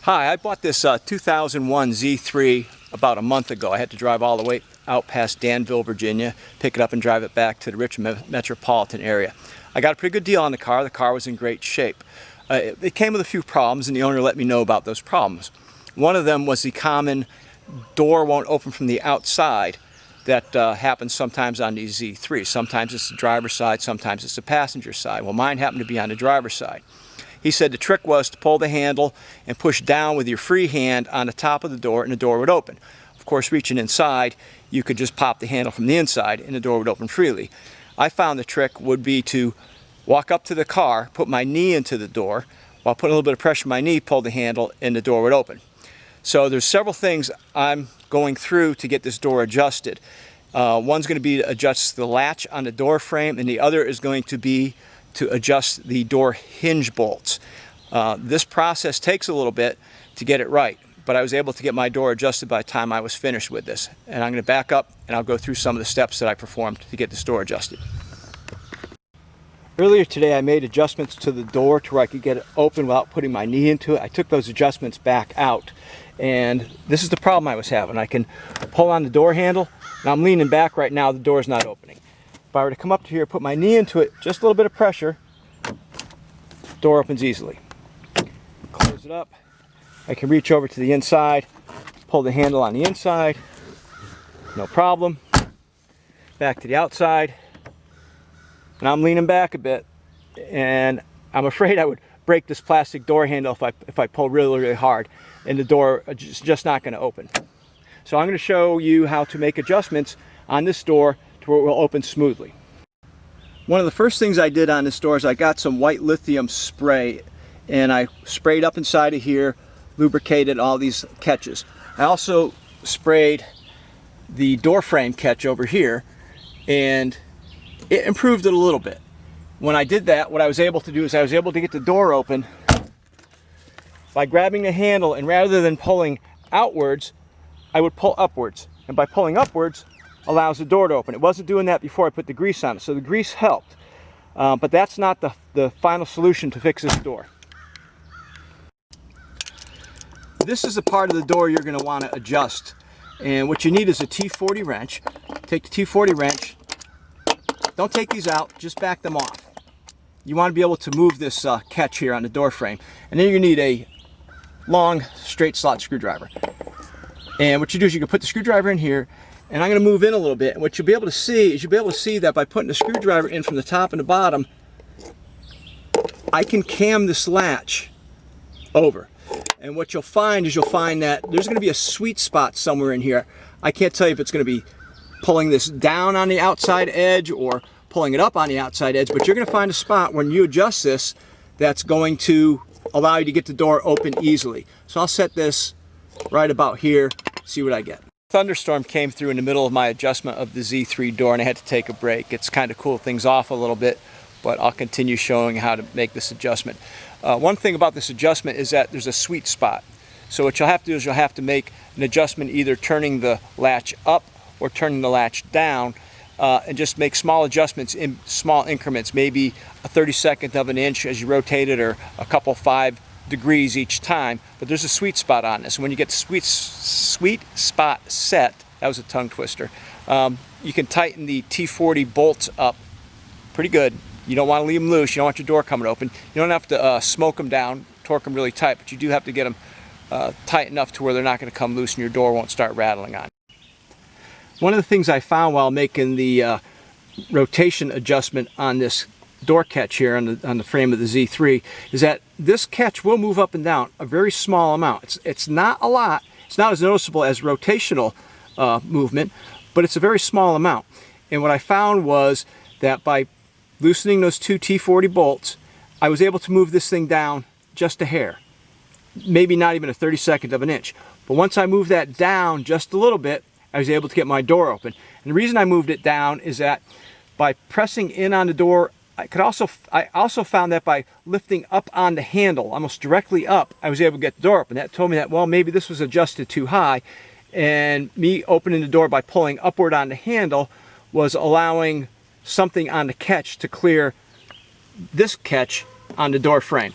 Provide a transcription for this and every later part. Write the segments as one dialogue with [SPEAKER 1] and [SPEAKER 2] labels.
[SPEAKER 1] Hi, I bought this 2001 Z3 about a month ago. I had to drive all the way out past Danville, Virginia, pick it up and drive it back to the Richmond metropolitan area. I got a pretty good deal on the car. The car was in great shape. It came with a few problems, and the owner let me know about those problems. One of them was the common door won't open from the outside that happens sometimes on these Z3s. Sometimes it's the driver's side, sometimes it's the passenger side. Well, mine happened to be on the driver's side. He said the trick was to pull the handle and push down with your free hand on the top of the door, and the door would open. Of course, reaching inside, you could just pop the handle from the inside and the door would open freely. I found the trick would be to walk up to the car, put my knee into the door, while putting a little bit of pressure on my knee, pull the handle, and the door would open. So there's several things I'm going through to get this door adjusted. One's going to be to adjust the latch on the door frame, and the other is going to be to adjust the door hinge bolts. This process takes a little bit to get it right, but I was able to get my door adjusted by the time I was finished with this. And I'm going to back up and I'll go through some of the steps that I performed to get this door adjusted. Earlier today I made adjustments to the door to where I could get it open without putting my knee into it. I took those adjustments back out, and this is the problem I was having. I can pull on the door handle, and I'm leaning back right now, the door's not opening. If I were to come up to here, put my knee into it, just a little bit of pressure, door opens easily. Close it up. I can reach over to the inside, pull the handle on the inside, no problem. Back to the outside. And I'm leaning back a bit, and I'm afraid I would break this plastic door handle if I pull really, really hard, and the door is just not going to open. So I'm going to show you how to make adjustments on this door to where it will open smoothly. One of the first things I did on this door is I got some white lithium spray, and I sprayed up inside of here, lubricated all these catches. I also sprayed the door frame catch over here, and it improved it a little bit. When I did that, what I was able to do is I was able to get the door open by grabbing the handle, and rather than pulling outwards, I would pull upwards. And by pulling upwards, allows the door to open. It wasn't doing that before I put the grease on it, so the grease helped. But that's not the final solution to fix this door. This is the part of the door you're going to want to adjust. And what you need is a T40 wrench. Take the T40 wrench. Don't take these out, just back them off. You want to be able to move this catch here on the door frame. And then you're going to need a long straight slot screwdriver. And what you do is you can put the screwdriver in here, and I'm going to move in a little bit. And what you'll be able to see is you'll be able to see that by putting the screwdriver in from the top and the bottom, I can cam this latch over. And what you'll find is that there's going to be a sweet spot somewhere in here. I can't tell you if it's going to be pulling this down on the outside edge or pulling it up on the outside edge, but you're going to find a spot when you adjust this that's going to allow you to get the door open easily. So I'll set this right about here, see what I get. Thunderstorm came through in the middle of my adjustment of the Z3 door, and I had to take a break. It's kind of cooled things off a little bit, but I'll continue showing how to make this adjustment. One thing about this adjustment is that there's a sweet spot. So what you'll have to do is you'll have to make an adjustment either turning the latch up or turning the latch down, and just make small adjustments in small increments, maybe a 32nd of an inch as you rotate it, or a couple 5 degrees each time. But there's a sweet spot on this. When you get the sweet spot set, that was a tongue twister, you can tighten the T40 bolts up pretty good. You don't want to leave them loose. You don't want your door coming open. You don't have to smoke them down, torque them really tight, but you do have to get them tight enough to where they're not going to come loose and your door won't start rattling on. One of the things I found while making the rotation adjustment on this door catch here on the frame of the Z3 is that this catch will move up and down a very small amount. It's not a lot. It's not as noticeable as rotational movement, but it's a very small amount. And what I found was that by loosening those 2 T40 bolts, I was able to move this thing down just a hair, maybe not even a 32nd of an inch. But once I moved that down just a little bit, I was able to get my door open. And the reason I moved it down is that by pressing in on the door, I also found that by lifting up on the handle, almost directly up, I was able to get the door open. That told me that, well, maybe this was adjusted too high, and me opening the door by pulling upward on the handle was allowing something on the catch to clear this catch on the door frame.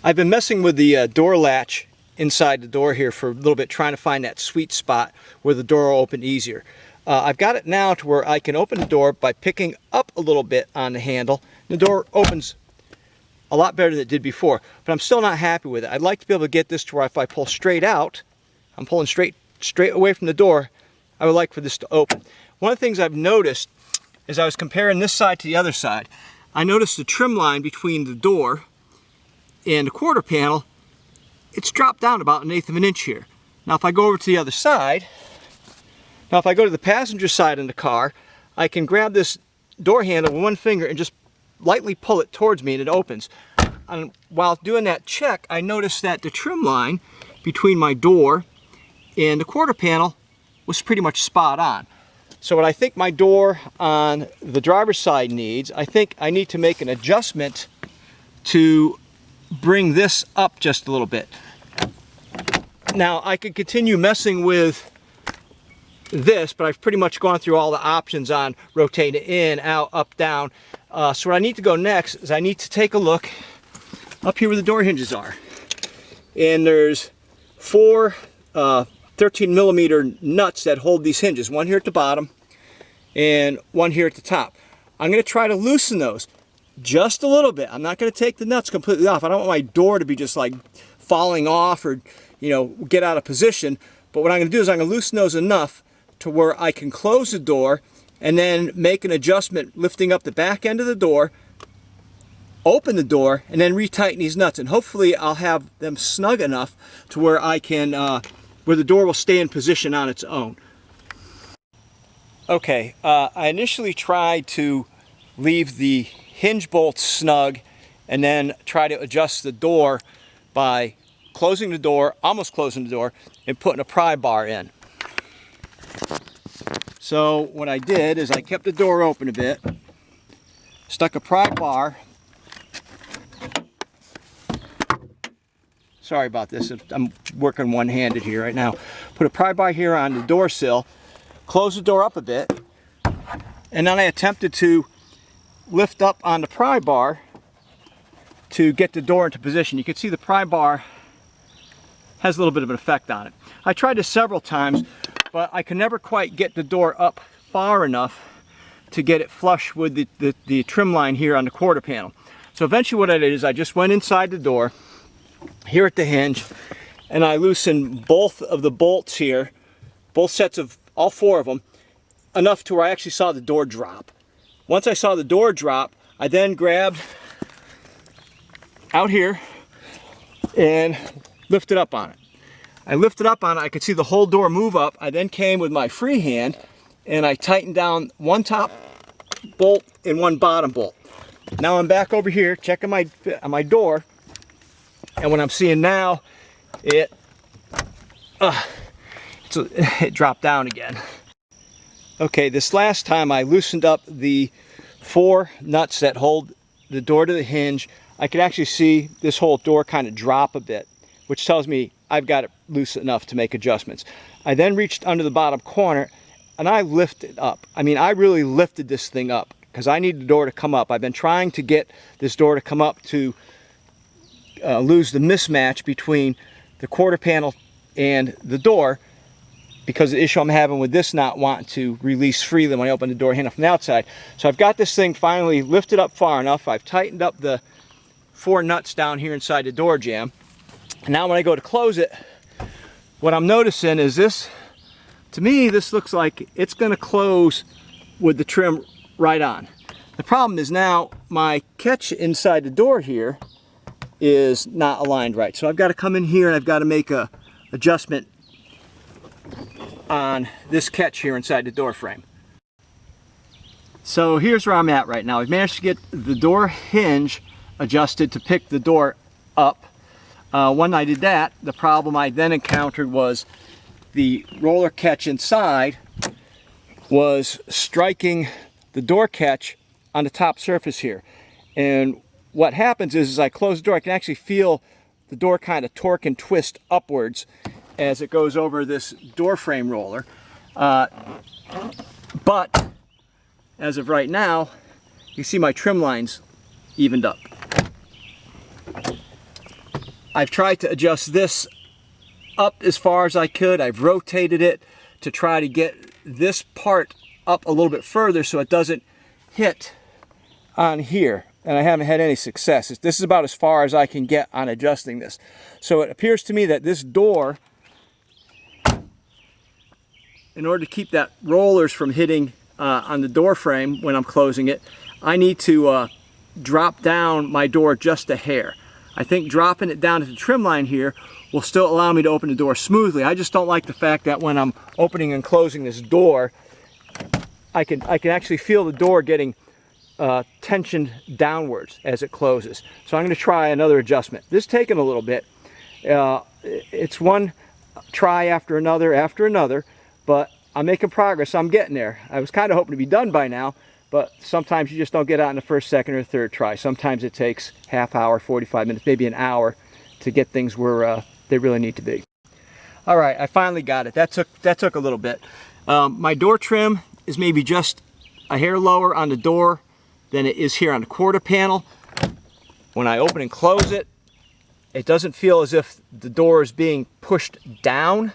[SPEAKER 1] I've been messing with the door latch inside the door here for a little bit, trying to find that sweet spot where the door will open easier. I've got it now to where I can open the door by picking up a little bit on the handle. The door opens a lot better than it did before, but I'm still not happy with it. I'd like to be able to get this to where if I pull straight out, I'm pulling straight away from the door, I would like for this to open. One of the things I've noticed as I was comparing this side to the other side, I noticed the trim line between the door and the quarter panel, it's dropped down about 1/8 of an inch here. Now if I go over to the other side, now if I go to the passenger side in the car, I can grab this door handle with one finger and just lightly pull it towards me and it opens. And while doing that check, I noticed that the trim line between my door and the quarter panel was pretty much spot on. So what I think my door on the driver's side needs, I think I need to make an adjustment to bring this up just a little bit. Now I could continue messing with this, but I've pretty much gone through all the options on rotating it in, out, up, down. So what I need to go next is I need to take a look up here where the door hinges are. And there's 4 13mm nuts that hold these hinges. One here at the bottom and one here at the top. I'm going to try to loosen those just a little bit. I'm not going to take the nuts completely off. I don't want my door to be just like falling off or, you know, get out of position. But what I'm going to do is I'm going to loosen those enough to where I can close the door and then make an adjustment lifting up the back end of the door, open the door, and then retighten these nuts. And hopefully I'll have them snug enough to where I can, where the door will stay in position on its own. Okay, I initially tried to leave the hinge bolts snug and then try to adjust the door by closing the door, almost closing the door, and putting a pry bar in. So what I did is I kept the door open a bit, stuck a pry bar. Sorry about this, I'm working one-handed here right now. Put a pry bar here on the door sill, close the door up a bit, and then I attempted to lift up on the pry bar to get the door into position. You can see the pry bar has a little bit of an effect on it. I tried this several times, but I could never quite get the door up far enough to get it flush with the trim line here on the quarter panel. So eventually what I did is I just went inside the door, here at the hinge, and I loosened both of the bolts here, both sets of, all 4 of them, enough to where I actually saw the door drop. Once I saw the door drop, I then grabbed out here and lifted up on it. I lifted up on it, I could see the whole door move up. I then came with my free hand and I tightened down one top bolt and one bottom bolt. Now I'm back over here checking my door, and what I'm seeing now, it dropped down again. Okay, this last time I loosened up the 4 nuts that hold the door to the hinge. I could actually see this whole door kind of drop a bit, which tells me I've got it loose enough to make adjustments. I then reached under the bottom corner and I lifted up. I mean, I really lifted this thing up because I need the door to come up. I've been trying to get this door to come up to lose the mismatch between the quarter panel and the door, because the issue I'm having with this not wanting to release freely when I open the door handle from the outside. So I've got this thing finally lifted up far enough. I've tightened up the 4 nuts down here inside the door jamb. And now when I go to close it, what I'm noticing is this, to me, this looks like it's going to close with the trim right on. The problem is now my catch inside the door here is not aligned right. So I've got to come in here and I've got to make a adjustment on this catch here inside the door frame. So here's where I'm at right now. I've managed to get the door hinge adjusted to pick the door up. When I did that, the problem I then encountered was the roller catch inside was striking the door catch on the top surface here. And what happens is, as I close the door, I can actually feel the door kind of torque and twist upwards as it goes over this door frame roller. But as of right now, you see my trim lines evened up. I've tried to adjust this up as far as I could. I've rotated it to try to get this part up a little bit further so it doesn't hit on here, and I haven't had any success. This is about as far as I can get on adjusting this. So it appears to me that this door, in order to keep that rollers from hitting on the door frame when I'm closing it, I need to drop down my door just a hair. I think dropping it down to the trim line here will still allow me to open the door smoothly. I just don't like the fact that when I'm opening and closing this door, I can actually feel the door getting tensioned downwards as it closes. So I'm going to try another adjustment. This is taking a little bit. It's one try after another, but I'm making progress. I'm getting there. I was kind of hoping to be done by now, but sometimes you just don't get out in the first, second, or third try. Sometimes it takes half hour, 45 minutes, maybe an hour to get things where they really need to be. All right, I finally got it. That took a little bit. My door trim is maybe just a hair lower on the door than it is here on the quarter panel. When I open and close it, it doesn't feel as if the door is being pushed down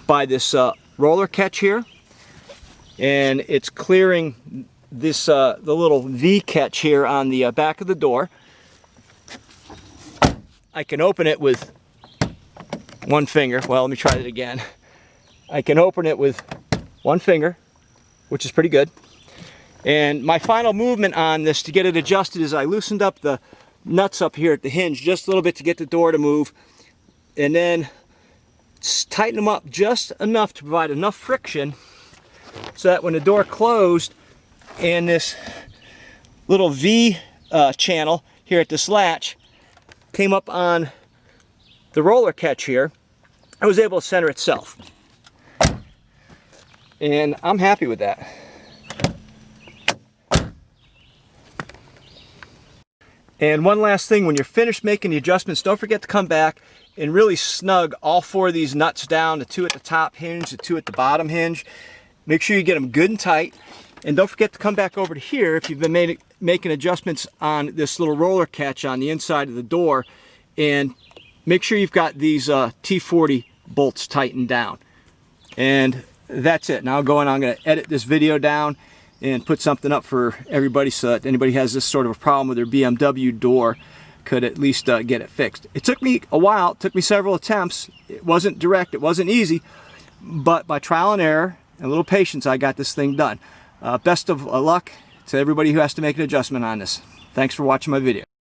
[SPEAKER 1] by this roller catch here, and it's clearing this the little V catch here on the back of the door. I can open it with one finger. Well, let me try it again. I can open it with one finger, which is pretty good. And my final movement on this to get it adjusted is I loosened up the nuts up here at the hinge just a little bit to get the door to move, and then tighten them up just enough to provide enough friction so that when the door closed and this little V channel here at this latch came up on the roller catch here, I was able to center itself. And I'm happy with that. And one last thing, when you're finished making the adjustments, don't forget to come back and really snug all four of these nuts down, the two at the top hinge, the two at the bottom hinge. Make sure you get them good and tight. And don't forget to come back over to here if you've been making adjustments on this little roller catch on the inside of the door, and make sure you've got these T40 bolts tightened down. And that's it. Now I'm going to edit this video down and put something up for everybody so that anybody has this sort of a problem with their BMW door could at least get it fixed. It took me a while. It took me several attempts. It wasn't direct. It wasn't easy. But by trial and error and a little patience, I got this thing done. Best of luck to everybody who has to make an adjustment on this. Thanks for watching my video.